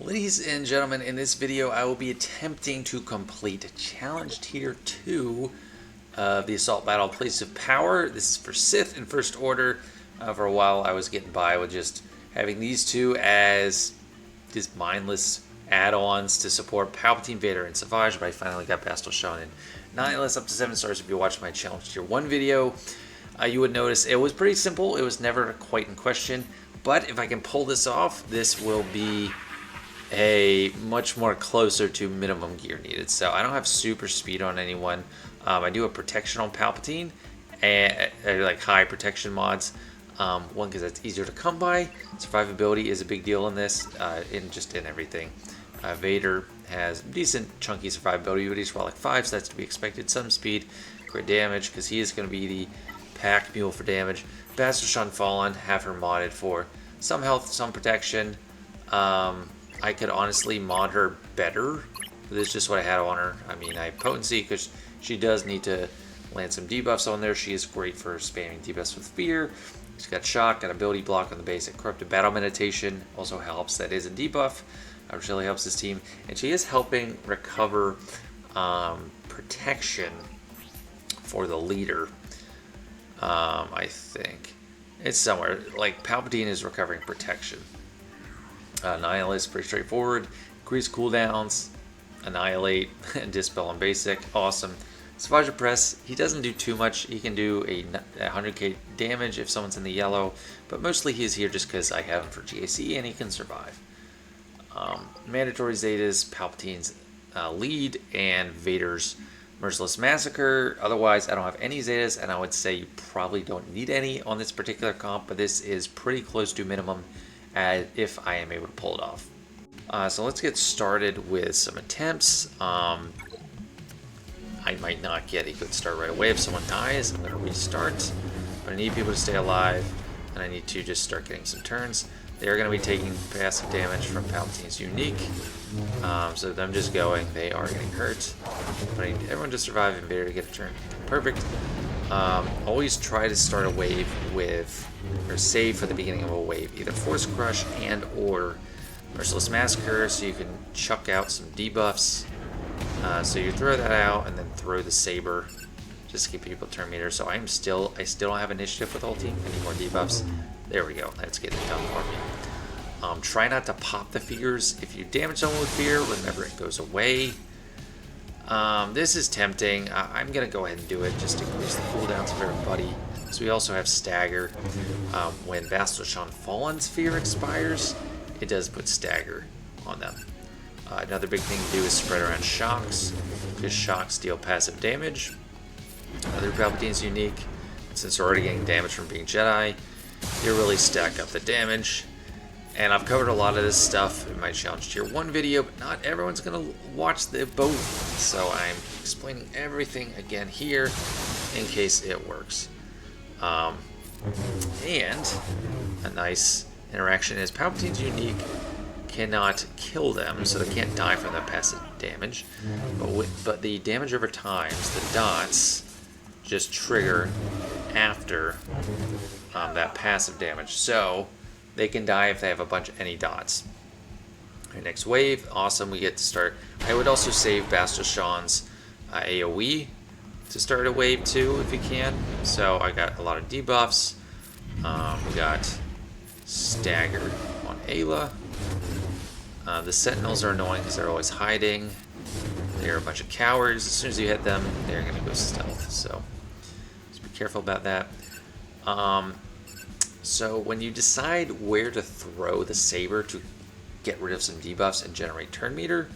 Ladies and gentlemen, in this video I will be attempting to complete Challenge Tier 2 of the Assault Battle Place of Power. This is for Sith and First Order. For a while I was getting by with just having these two as just mindless add-ons to support Palpatine, Vader, and Savage, but I finally got Bastille Shan and Nihilus up to 7 stars. If you watched my Challenge Tier 1 video, you would notice it was pretty simple. It was never quite in question, but if I can pull this off, this will be a much more closer to minimum gear needed. So I don't have super speed on anyone. I do have protection on Palpatine and like high protection mods. One, because that's easier to come by. Survivability is a big deal in this, in everything. Vader has decent chunky survivability, but he's relic 5, so that's to be expected. Some speed, crit damage, because he is going to be the pack mule for damage. Bastille Shan Fallen, have her modded for some health, some protection. I could honestly mod her better. This is just what I had on her. I mean, I have potency because she does need to land some debuffs on there. She is great for spamming debuffs with fear. She's got shock, got ability block on the basic. Corrupted battle meditation also helps. That is a debuff, which really helps his team. And she is helping recover protection for the leader. I think it's somewhere like Palpatine is recovering protection. Nihilus, pretty straightforward. Increase cooldowns, annihilate, and dispel on basic. Awesome. Savage Press, he doesn't do too much. He can do a 100k damage if someone's in the yellow, but mostly he's here just because I have him for GAC and he can survive. Mandatory Zetas, Palpatine's lead, and Vader's Merciless Massacre. Otherwise, I don't have any Zetas, and I would say you probably don't need any on this particular comp, but this is pretty close to minimum if I am able to pull it off. So let's get started with some attempts. I might not get a good start right away. If someone dies, I'm going to restart. But I need people to stay alive, and I need to just start getting some turns. They are going to be taking passive damage from Palpatine's unique. So them just going, they are getting hurt. But I need everyone to survive and Vader to get a turn. Perfect. Always try to start a wave with, or save for the beginning of a wave, either Force Crush and or Merciless Massacre, so you can chuck out some debuffs. So you throw that out and then throw the saber just to keep people turn meter. So I still don't have initiative with ulti. I need more debuffs. There we go. That's getting it done for me. Try not to pop the figures. If you damage someone with fear, remember it goes away. This is tempting. I'm going to go ahead and do it just to increase the cooldowns of everybody. So we also have stagger. When Bastille Shan Fallen's fear expires, it does put stagger on them. Another big thing to do is spread around shocks, because shocks deal passive damage. Other Palpatine's unique. Since they're already getting damage from being Jedi, they really stack up the damage. And I've covered a lot of this stuff in my Challenge Tier 1 video, but not everyone's going to watch the both. So I'm explaining everything again here in case it works. And a nice interaction is Palpatine's unique cannot kill them, so they can't die from that passive damage. But the damage over times, the dots, just trigger after that passive damage. So they can die if they have a bunch of any dots. Our next wave, awesome, we get to start. I would also save Bastille Shan's AoE to start a wave too, if you can. So I got a lot of debuffs. We got stagger on Ayla. The Sentinels are annoying because they're always hiding. They're a bunch of cowards. As soon as you hit them, they're going to go stealth. So just be careful about that. So when you decide where to throw the saber to get rid of some debuffs and generate turn meter,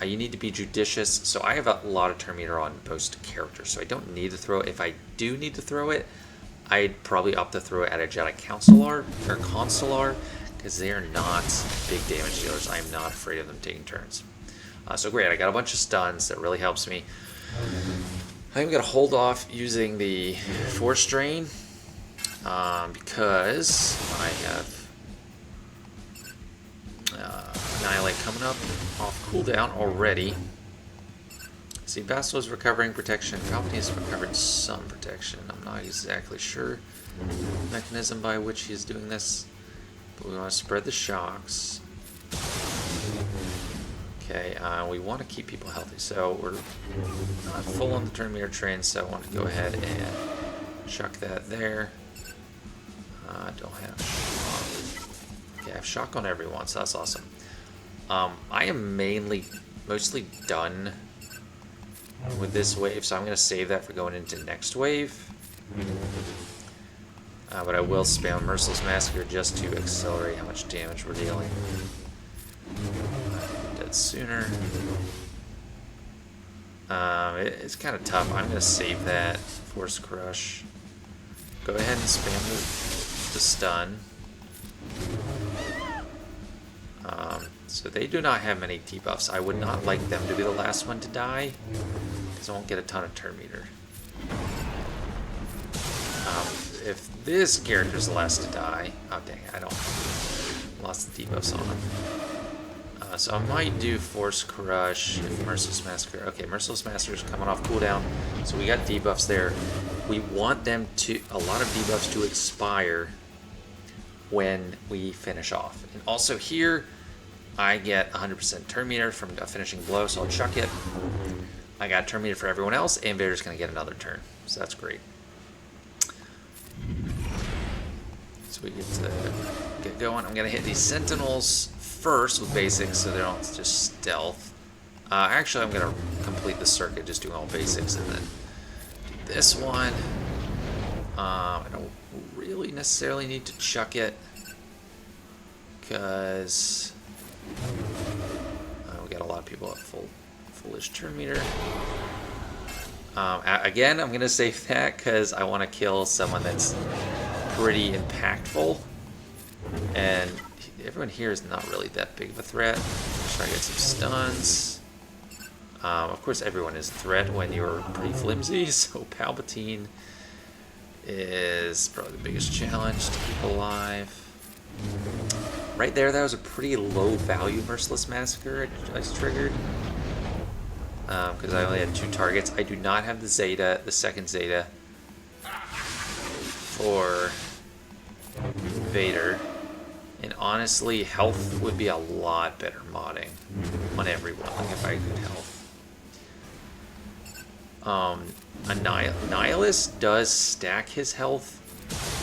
you need to be judicious. So I have a lot of turn meter on most characters, so I don't need to throw it. If I do need to throw it, I'd probably opt to throw it at a Jedi Consular, because they are not big damage dealers. I am not afraid of them taking turns. So great, I got a bunch of stuns. That really helps me. I'm going to hold off using the Force Drain because I have Annihilate coming up off cooldown already. See, Bastille is recovering protection. Palpatine is recovering some protection. I'm not exactly sure the mechanism by which he is doing this. But we want to spread the shocks. Okay, we want to keep people healthy, so we're not full on the turn meter train, so I want to go ahead and chuck that there. I don't have shock. Okay, I have shock on everyone, so that's awesome. I am mostly done with this wave, so I'm going to save that for going into next wave. But I will spam Merciless Massacre just to accelerate how much damage we're dealing. Dead sooner. It's kind of tough. I'm going to save that. Force Crush. Go ahead and spam the stun. So they do not have many debuffs. I would not like them to be the last one to die, because I won't get a ton of turn meter. If this character's the last to die... Oh, dang it, I don't... Lost the debuffs on him. So I might do Force Crush if Merciless Massacre... Okay, Merciless Massacre is coming off cooldown, so we got debuffs there. We want them to... A lot of debuffs to expire when we finish off. And also here, I get 100% turn meter from a finishing blow, so I'll chuck it. I got turn meter for everyone else, and Vader's going to get another turn, so that's great. So we get to get going. I'm going to hit these Sentinels first with basics, so they don't just stealth. Actually, I'm going to complete the circuit just doing all basics, and then do this one. I don't really necessarily need to chuck it, because we got a lot of people at fullish turn meter. Again, I'm going to save that because I want to kill someone that's pretty impactful. And everyone here is not really that big of a threat. Try to get some stuns. Of course, everyone is a threat when you're pretty flimsy, so Palpatine is probably the biggest challenge to keep alive. Right there, that was a pretty low value Merciless Massacre I just triggered. Because I only had 2 targets. I do not have the Zeta, the second Zeta, for Vader. And honestly, health would be a lot better modding on everyone, like if I had good health. Nihilist does stack his health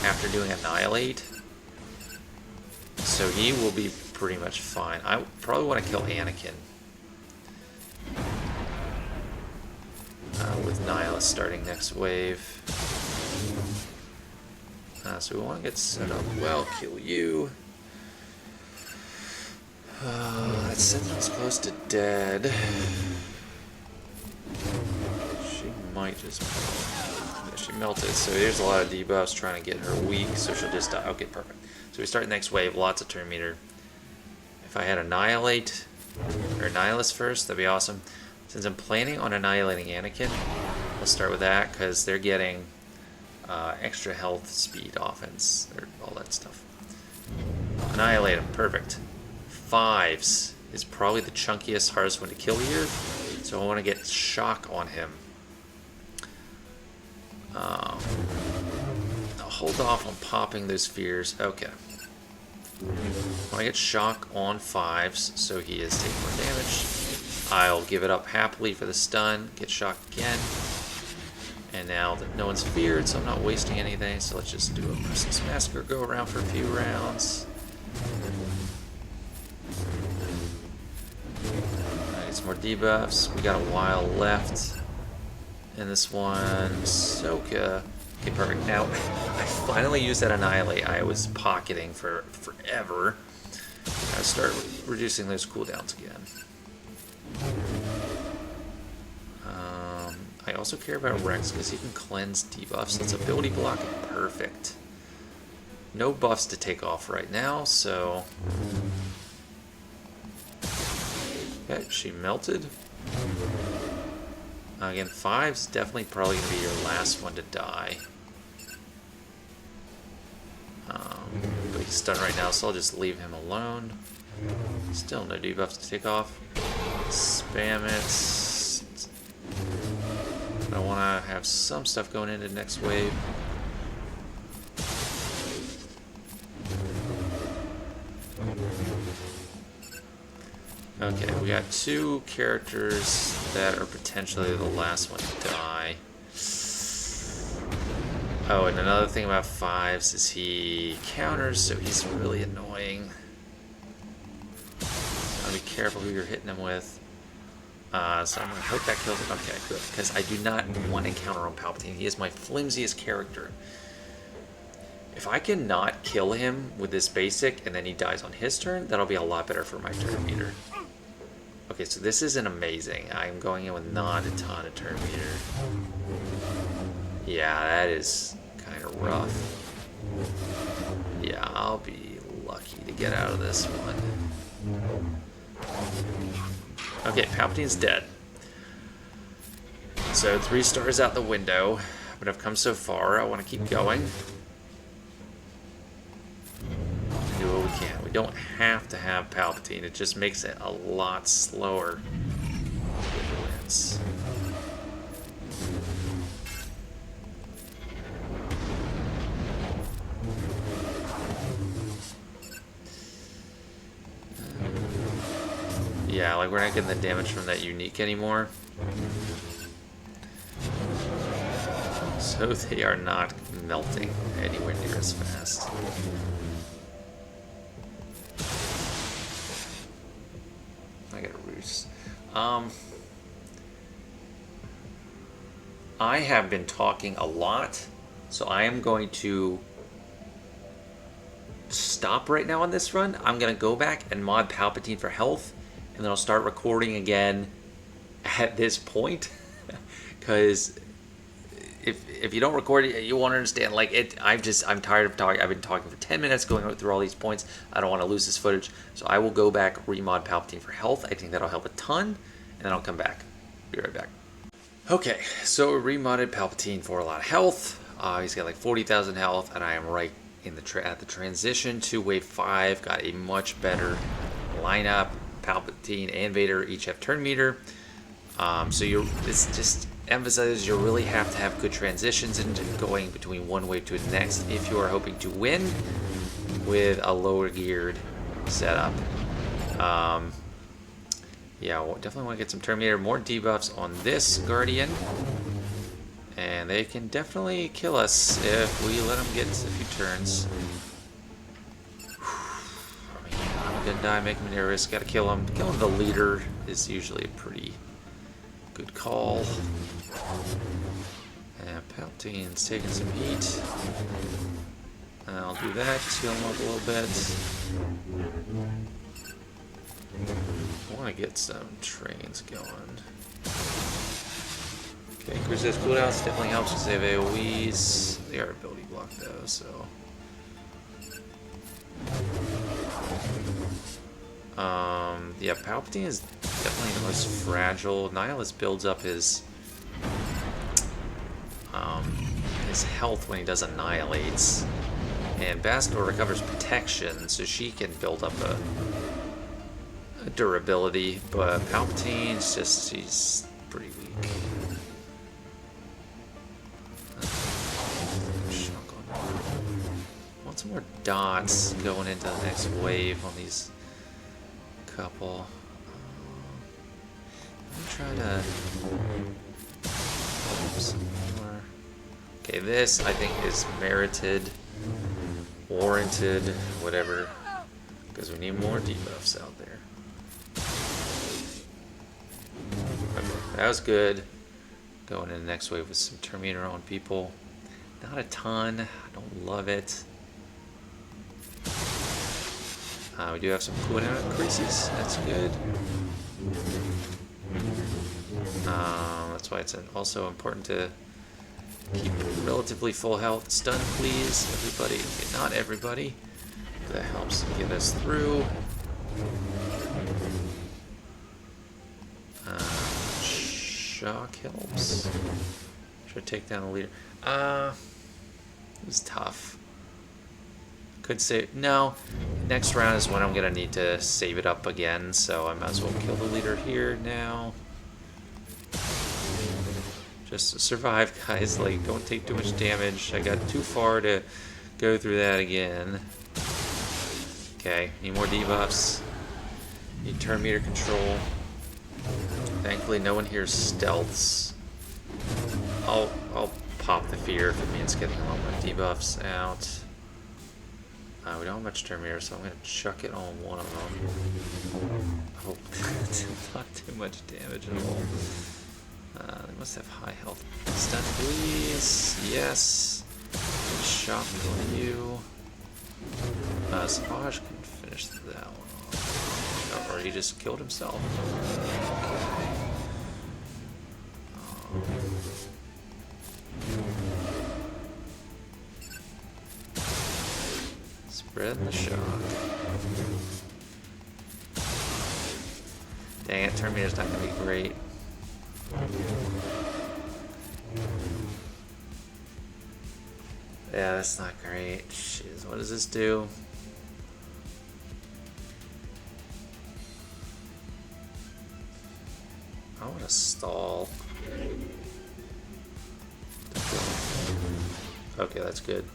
after doing Annihilate, so he will be pretty much fine. I probably want to kill Anakin with Nihilist starting next wave. So we want to get set up well. Kill you. That Sentinel's close to dead. She might just... Yeah, she melted, so there's a lot of debuffs trying to get her weak, so she'll just die. Okay, perfect. So we start next wave, lots of turn meter. If I had Annihilate, or Nihilist first, that'd be awesome. Since I'm planning on annihilating Anakin, let's start with that, because they're getting extra health, speed, offense, or all that stuff. Annihilate him, perfect. 5s is probably the chunkiest, hardest one to kill here, so I want to get shock on him. I'll hold off on popping those fears. Okay. I want to get shock on 5s, so he is taking more damage. I'll give it up happily for the stun, get shock again. And now that no one's feared, so I'm not wasting anything, so let's just do a Merciless Massacre, go around for a few rounds. Get some more debuffs. We got a while left in this one. Soka. Okay, perfect. Now, I finally used that Annihilate I was pocketing for forever. I start reducing those cooldowns again. I also care about Rex because he can cleanse debuffs. That's ability block, perfect. No buffs to take off right now, so... Okay, she melted. Again, 5's definitely probably going to be your last one to die. But he's stunned right now, so I'll just leave him alone. Still no debuffs to take off. Spam it. I want to have some stuff going into next wave. Okay, we got 2 characters that are potentially the last one to die. Oh, and another thing about 5s is he counters, so he's really annoying. Gotta be careful who you're hitting him with. So I'm gonna hope that kills him. Okay, good. Because I do not want to counter on Palpatine. He is my flimsiest character. If I can not kill him with this basic and then he dies on his turn, that'll be a lot better for my turn meter. Okay, so this isn't amazing. I'm going in with not a ton of turn meter. Yeah, that is kind of rough. Yeah, I'll be lucky to get out of this one. Okay, Palpatine's dead. So 3 stars out the window, but I've come so far. I want to keep going. Do what we can. We don't have to have Palpatine. It just makes it a lot slower. Vigilance. Yeah, like we're not getting the damage from that unique anymore. So they are not melting anywhere near as fast. I got a roost. I have been talking a lot, so I am going to stop right now on this run. I'm going to go back and mod Palpatine for health, and then I'll start recording again at this point. Because if you don't record it, you won't understand. Like I'm tired of talking. I've been talking for 10 minutes going through all these points. I don't want to lose this footage, so I will go back, remod Palpatine for health. I think that'll help a ton, and then I'll come back. Be right back. Okay, so we remodded Palpatine for a lot of health. He's got like 40,000 health, and I am right in the at the transition to Wave 5. Got a much better lineup. Palpatine and Vader each have turn meter. So this just emphasizes you really have to have good transitions into going between one wave to the next if you are hoping to win with a lower geared setup. Yeah, we'll definitely want to get some turn meter, more debuffs on this Guardian, and they can definitely kill us if we let them get a few turns. I mean, I'm gonna die, make him nervous, gotta kill him. Killing the leader is usually a pretty good call. And Palpatine's taking some heat. I'll do that, just heal him up a little bit. I want to get some trains going. Okay, increase those cooldowns definitely helps with save AoEs. They are ability block though, so. Yeah, Palpatine is definitely the most fragile. Nihilus builds up his health when he does annihilates, and Bastila recovers protection, so she can build up a durability. But Palpatine's he's pretty weak. Want some more dots going into the next wave on these couple. Let me try to some more. Okay, this I think is merited, warranted, whatever, because we need more debuffs out there. Okay, that was good. Going in the next wave with some Terminator on people. Not a ton. I don't love it. We do have some cooldown increases. That's good. That's why it's also important to keep relatively full health. Stun, please, everybody. Okay, not everybody. That helps get us through. Shock helps. Should take down the leader. It was tough. Could save. No. Next round is when I'm gonna need to save it up again, so I might as well kill the leader here now. Just survive, guys. Like, don't take too much damage. I got too far to go through that again. Okay, need more debuffs. Need turn meter control. Thankfully, no one here stealths. I'll pop the fear if it means getting all my debuffs out. We don't have much turn meter, so I'm gonna chuck it on one of them. Hope not too much damage at all. They must have high health. Stun, please. Yes. Shock on you. Savage can finish that one off. Or he just killed himself. Spread the shock. Dang it, turn meter's not gonna be great. Yeah, that's not great. Jeez, what does this do? I want to stall. Okay, that's good.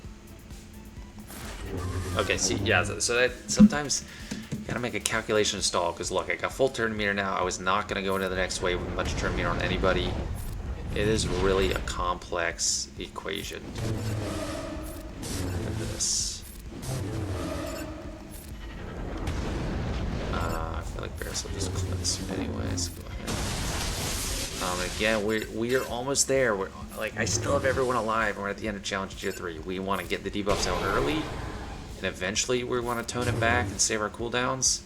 Okay, see, yeah, so that sometimes you gotta make a calculation stall, because look, I got full turn meter now. I was not gonna go into the next wave with much turn meter on anybody. It is really a complex equation. Look at this. I feel like Bears will just cleanse anyways. Go ahead. Again, we are almost there. We're like, I still have everyone alive. We're at the end of challenge tier 3. We want to get the debuffs out early, and eventually we want to tone it back and save our cooldowns.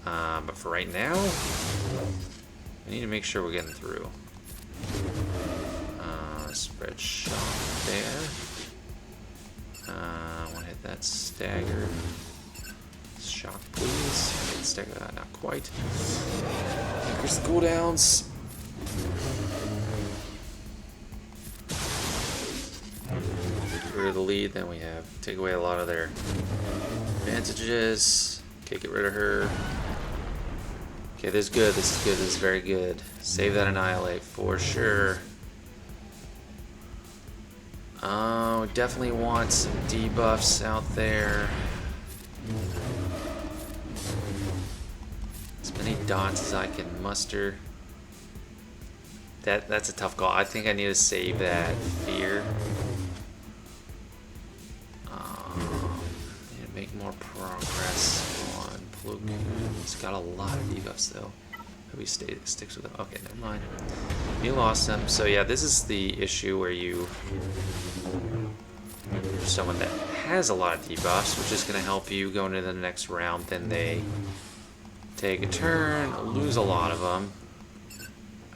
But for right now, we need to make sure we're getting through. Spread shock there. I want to hit that stagger. Shock, please. Hit stagger, not quite. Increase the cooldowns. Get rid of the lead, then we have take away a lot of their advantages. Okay, get rid of her. Okay, this is good. This is good. This is very good. Save that Annihilate for sure. Definitely want some debuffs out there. As many dots as I can muster. That's a tough call. I think I need to save that fear. Need to make more progress on Plo Koon. He's got a lot of debuffs though. Hope he sticks with them. Okay, never mind. You lost them. So yeah, this is the issue where you someone that has a lot of debuffs, which is going to help you go into the next round. Then they take a turn, lose a lot of them.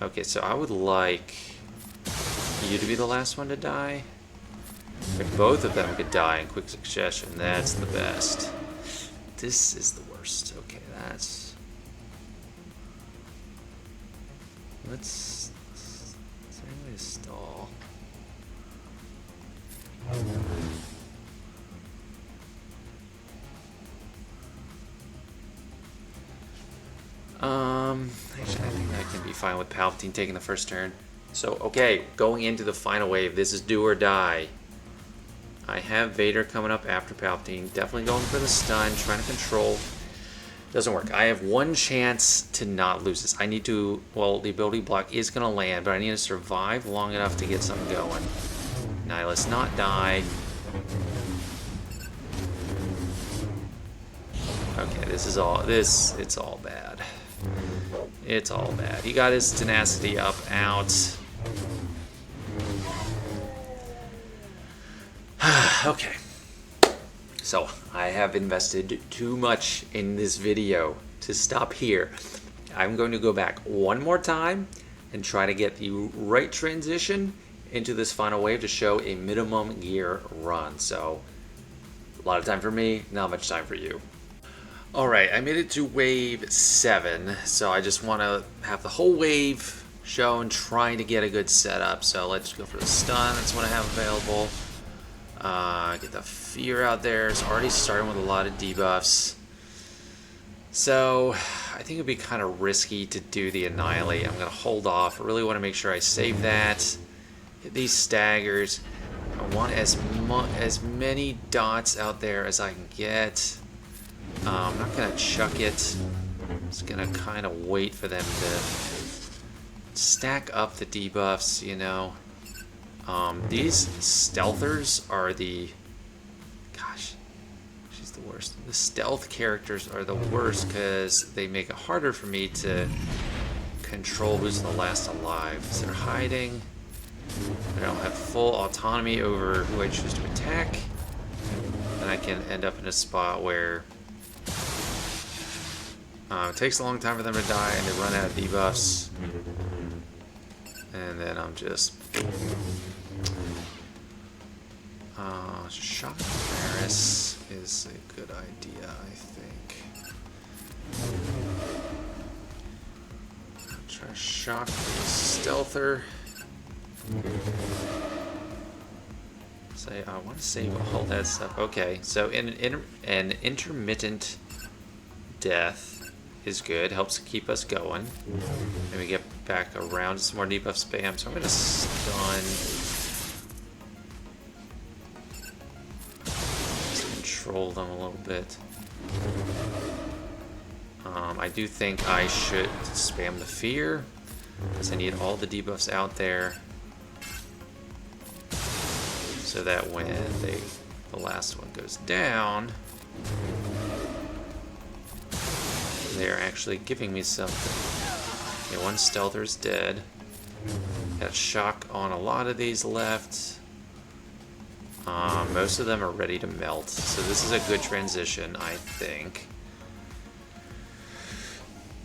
Okay, so I would like you to be the last one to die. If both of them could die in quick succession, that's the best. This is the worst. Okay, that's... Let's... Is there any way to stall? Actually, I think I can be fine with Palpatine taking the first turn. So, okay, going into the final wave, this is do or die. I have Vader coming up after Palpatine. Definitely going for the stun, trying to control. Doesn't work. I have one chance to not lose this. I need to, well, the ability block is going to land, but I need to survive long enough to get something going. Now, let's not die. Okay, this is all, it's all bad. It's all bad. He got his tenacity up, out. Okay. So, I have invested too much in this video to stop here. I'm going to go back one more time and try to get the right transition into this final wave to show a minimum gear run. So, a lot of time for me, not much time for you. Alright, I made it to wave 7, so I just want to have the whole wave shown, trying to get a good setup. So let's go for the stun, that's what I have available. Get the fear out there. It's already starting with a lot of debuffs. So I think it'd be kind of risky to do the Annihilate. I'm going to hold off. I really want to make sure I save that. Hit these staggers. I want as many dots out there as I can get. I'm not going to chuck it. Just gonna kind of wait for them to stack up the debuffs, you know. These stealthers are the... Gosh, she's the worst. The stealth characters are the worst because they make it harder for me to control who's the last alive. So they're hiding. I don't have full autonomy over who I choose to attack. And I can end up in a spot where it takes a long time for them to die and they run out of debuffs. And then I'm just... Shock Varus is a good idea, I think. I'll try to shock the stealther. Say, I want to save all that stuff. Okay, so an intermittent death is good. Helps keep us going. And we get back around to some more debuff spam. So I'm going to stun. Just control them a little bit. I do think I should spam the fear, because I need all the debuffs out there. So that when the last one goes down, they're actually giving me something. Okay, one stealther's dead. Got shock on a lot of these left. Most of them are ready to melt, so this is a good transition, I think.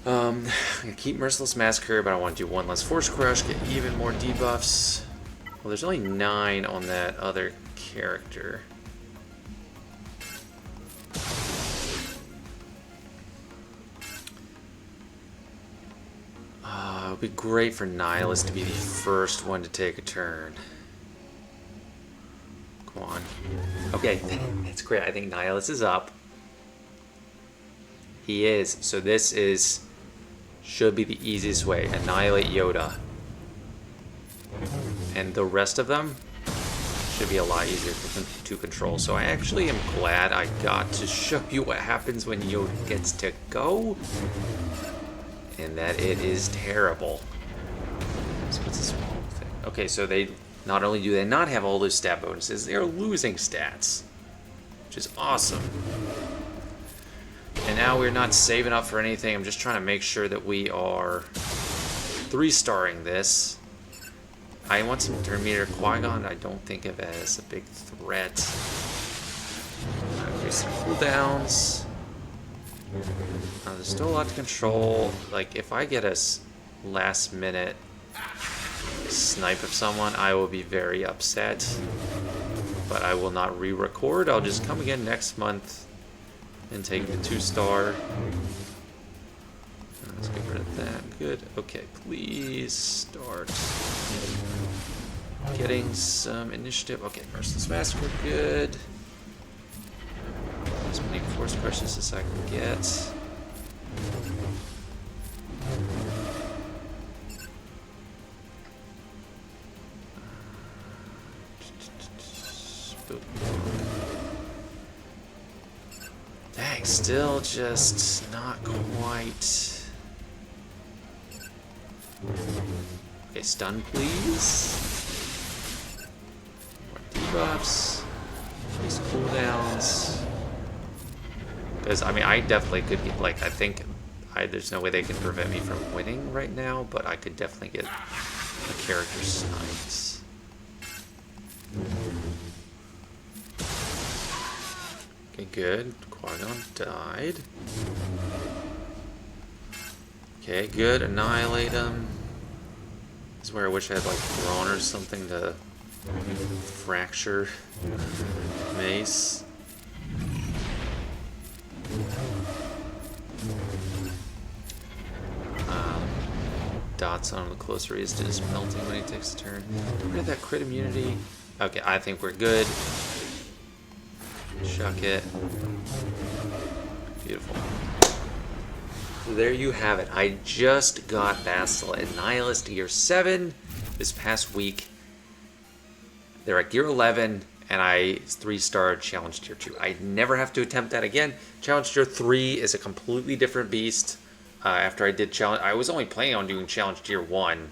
I'm gonna keep Merciless Massacre, but I want to do one less Force Crush, get even more debuffs. Well, there's only 9 on that other character. It would be great for Nihilus to be the first one to take a turn. Come on. Okay, that's great. I think Nihilus is up. He is. So this should be the easiest way. Annihilate Yoda. And the rest of them should be a lot easier to control. So I actually am glad I got to show you what happens when Yoda gets to go. And that it is terrible. So what's this wrong thing? Okay, so they not only do they not have all those stat bonuses, they are losing stats. Which is awesome. And now we're not saving up for anything. I'm just trying to make sure that we are 3-starring this. I want some turn meter Qui-Gon. I don't think of it as a big threat. Increase some cooldowns. There's still a lot to control. Like, if I get a last minute snipe of someone, I will be very upset. But I will not re-record. I'll just come again next month and take the 2-star. Let's get rid of that. Good. Okay, please start getting some initiative. Okay, Merciless Massacre, good. As many Force Crushes as I can get. Dang, still just not quite. Okay, stun please. More debuffs. These cooldowns. Because, I mean, I definitely could get, like, I think there's no way they can prevent me from winning right now, but I could definitely get a character sniped. Okay, good. Qui-Gon died. Okay, good. Annihilate him. This is where I wish I had, like, Thrawn or something to fracture Mace. Dots on him the closer he is to just melting when he takes a turn. Rid of that crit immunity. Okay, I think we're good. Chuck it. Beautiful. So there you have it. I just got Vassal and Nihilus to Gear 7 this past week. They're at Gear 11, and I 3-starred Challenge Tier 2. I never have to attempt that again. Challenge Tier 3 is a completely different beast. after I did challenge. I was only planning on doing challenge tier 1.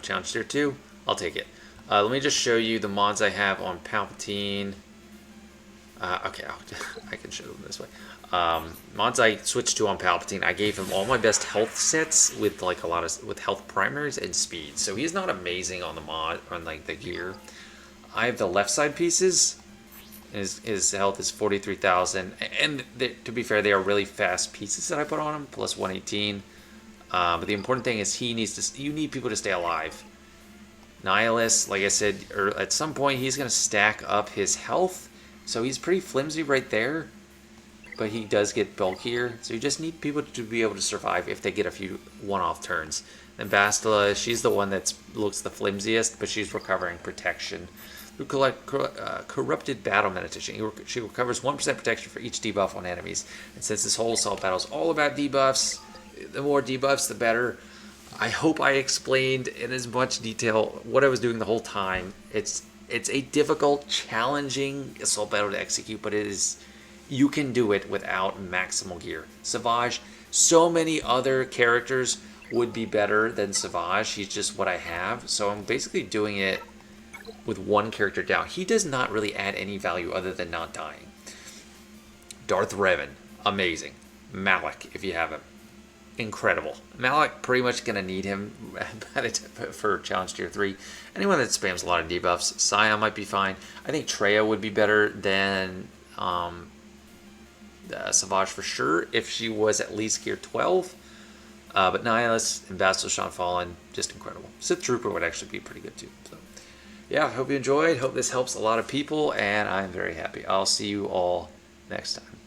Challenge tier 2, I'll take it. Let me just show you the mods I have on Palpatine. Okay, I can show them this way. Mods I switched to on Palpatine, I gave him all my best health sets with like a lot of with health primaries and speed. So he's not amazing on the mod on like the gear. I have the left side pieces. His health is 43,000, and to be fair, they are really fast pieces that I put on him, plus 118. But the important thing is you need people to stay alive. Nihilus, like I said, at some point he's going to stack up his health, so he's pretty flimsy right there, but he does get bulkier, so you just need people to be able to survive if they get a few one-off turns. Then Bastila, she's the one that looks the flimsiest, but she's recovering protection. Who collect corrupted battle meditation. She recovers 1% protection for each debuff on enemies. And since this whole assault battle is all about debuffs, the more debuffs, the better. I hope I explained in as much detail what I was doing the whole time. It's a difficult, challenging assault battle to execute, but you can do it without maximal gear. Savage, so many other characters would be better than Savage. He's just what I have, so I'm basically doing it with one character down. He does not really add any value other than not dying. Darth Revan, amazing. Malik, if you have him, incredible. Malik, pretty much going to need him for Challenge Tier 3. Anyone that spams a lot of debuffs, Scion might be fine. I think Treya would be better than Savage for sure, if she was at least Gear 12. But Nihilus and Bastila Shan Fallen, just incredible. Sith Trooper would actually be pretty good too. So, yeah, I hope you enjoyed. Hope this helps a lot of people, and I'm very happy. I'll see you all next time.